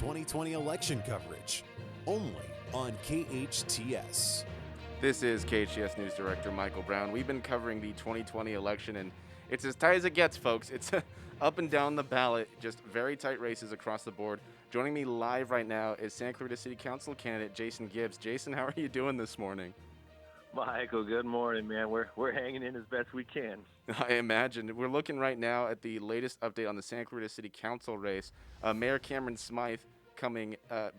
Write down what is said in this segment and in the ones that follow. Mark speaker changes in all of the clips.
Speaker 1: 2020 election coverage, only on KHTS.
Speaker 2: This is KHTS News Director Michael Brown. We've been covering the 2020 election, and it's as tight as it gets, folks. It's up and down the ballot, just very tight races across the board. Joining me live right now is Santa Clarita City Council candidate Jason Gibbs. Jason, how are you doing this morning?
Speaker 3: Michael, good morning, man. We're hanging in as best we can.
Speaker 2: I imagine. We're looking right now at the latest update on the Santa Clarita City Council race. Mayor Cameron Smythe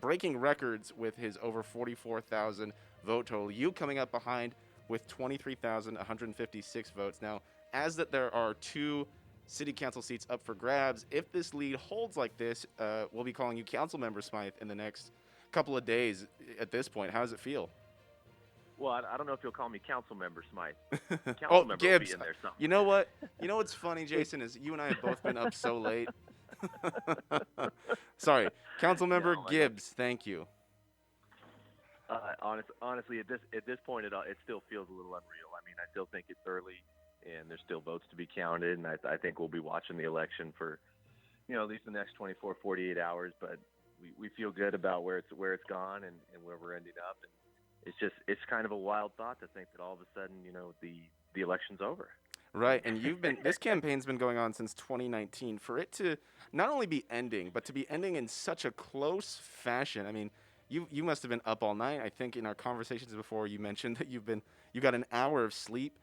Speaker 2: breaking records with his over 44,000 vote total. You coming up behind with 23,156 votes. Now, as that there are two city council seats up for grabs, if this lead holds like this, we'll be calling you Council Member Smythe in the next couple of days at this point. How does it feel?
Speaker 3: Well, I don't know if you'll call me Council Member Smythe.
Speaker 2: Oh, Gibbs. Will be in there somewhere. You know what? You know what's funny, Jason, is you and I have both been up so late. Sorry. Council Member Gibbs, thank you.
Speaker 3: Honestly, at this point, it still feels a little unreal. I mean, I still think it's early, and there's still votes to be counted, and I think we'll be watching the election for, at least the next 24, 48 hours. But we feel good about where it's gone and where we're ending up. And it's kind of a wild thought to think that all of a sudden, the election's over.
Speaker 2: Right, and this campaign's been going on since 2019. For it to not only be ending, but to be ending in such a close fashion. I mean, you must have been up all night. I think in our conversations before, you mentioned that you got an hour of sleep.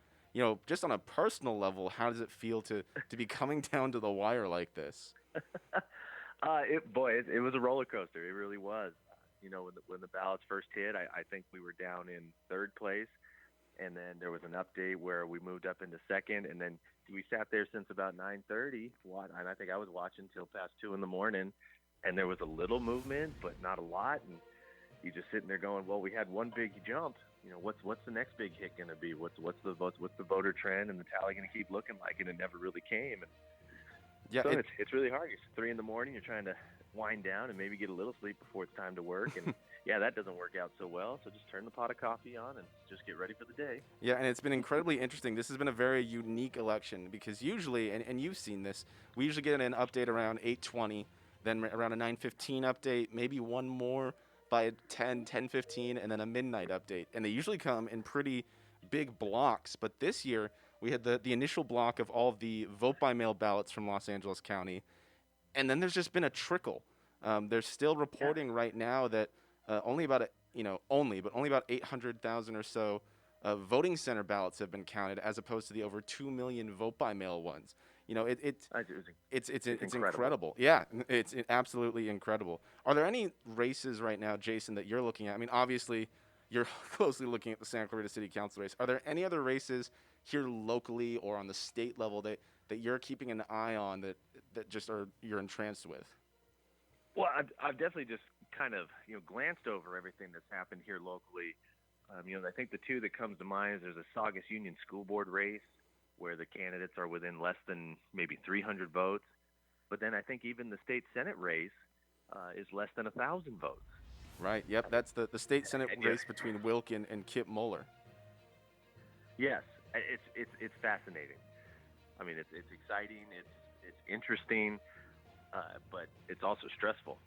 Speaker 2: Just on a personal level, how does it feel to be coming down to the wire like this?
Speaker 3: It was a roller coaster. It really was. When the ballots first hit, I think we were down in third place. And then there was an update where we moved up into second, and then we sat there since about 9:30, and I think I was watching till past 2 in the morning, and there was a little movement, but not a lot, and you just sitting there going, well, we had one big jump. What's the next big hit going to be? What's the voter trend and the tally going to keep looking like? And it never really came. And
Speaker 2: yeah,
Speaker 3: so it's really hard. It's 3 in the morning. You're trying to wind down and maybe get a little sleep before it's time to work, and yeah, that doesn't work out so well. So just turn the pot of coffee on and just get ready for the day.
Speaker 2: Yeah, and it's been incredibly interesting. This has been a very unique election because usually, and you've seen this, we usually get an update around 8:20, then around a 9:15 update, maybe one more by 10:15, and then a midnight update. And they usually come in pretty big blocks. But this year, we had the initial block of all of the vote-by-mail ballots from Los Angeles County. And then there's just been a trickle. They're still reporting right now that only about 800,000 or so voting center ballots have been counted, as opposed to the over 2 million vote-by-mail ones. It's incredible. Yeah, it's absolutely incredible. Are there any races right now, Jason, that you're looking at? I mean, obviously, you're closely looking at the Santa Clarita City Council race. Are there any other races here locally or on the state level that you're keeping an eye on that you're entranced with?
Speaker 3: Well, I've definitely just kind of glanced over everything that's happened here locally. I think the two that comes to mind is there's a Saugus Union School Board race where the candidates are within less than maybe 300 votes. But then I think even the state Senate race is less than 1,000 votes.
Speaker 2: Right. Yep. That's the state Senate race between Wilk and Kip Mueller.
Speaker 3: Yes, it's fascinating. I mean, it's exciting. It's interesting. But it's also stressful.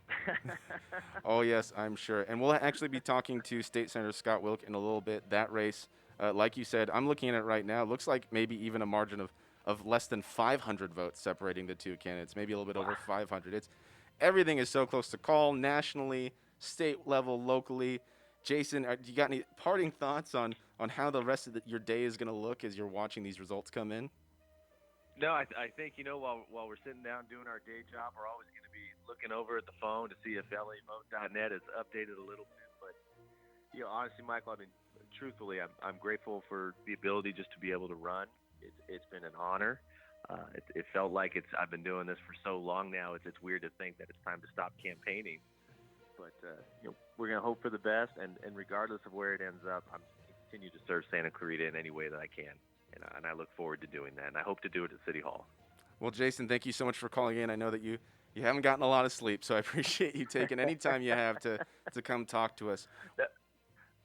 Speaker 2: Oh, yes, I'm sure. And we'll actually be talking to State Senator Scott Wilk in a little bit. That race, like you said, I'm looking at it right now. It looks like maybe even a margin of less than 500 votes separating the two candidates, maybe a little bit over 500. Everything is so close to call, nationally, state level, locally. Jason, do you got any parting thoughts on how the rest of your day is going to look as you're watching these results come in?
Speaker 3: No, I think, while we're sitting down doing our day job, we're always going to be looking over at the phone to see if LAvote.net has updated a little bit. But, honestly, Michael, I mean, truthfully, I'm grateful for the ability just to be able to run. It's been an honor. It felt like I've been doing this for so long now. It's weird to think that it's time to stop campaigning. But, we're going to hope for the best. And regardless of where it ends up, I'm going to continue to serve Santa Clarita in any way that I can. And I look forward to doing that, and I hope to do it at City Hall.
Speaker 2: Well, Jason, thank you so much for calling in. I know that you haven't gotten a lot of sleep, so I appreciate you taking any time you have to come talk to us.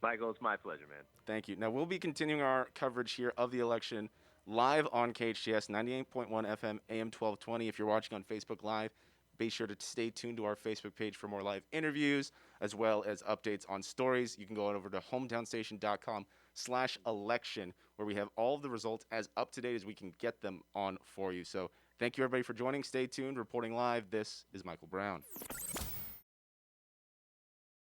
Speaker 3: Michael, it's my pleasure, man.
Speaker 2: Thank you. Now, we'll be continuing our coverage here of the election live on KHTS 98.1 FM, AM 1220. If you're watching on Facebook Live, Be sure to stay tuned to our Facebook page for more live interviews, as well as updates on stories. You can go on over to hometownstation.com/election, where we have all of the results as up to date as we can get them on for you. So thank you, everybody, for joining. Stay tuned. Reporting live, this is Michael Brown.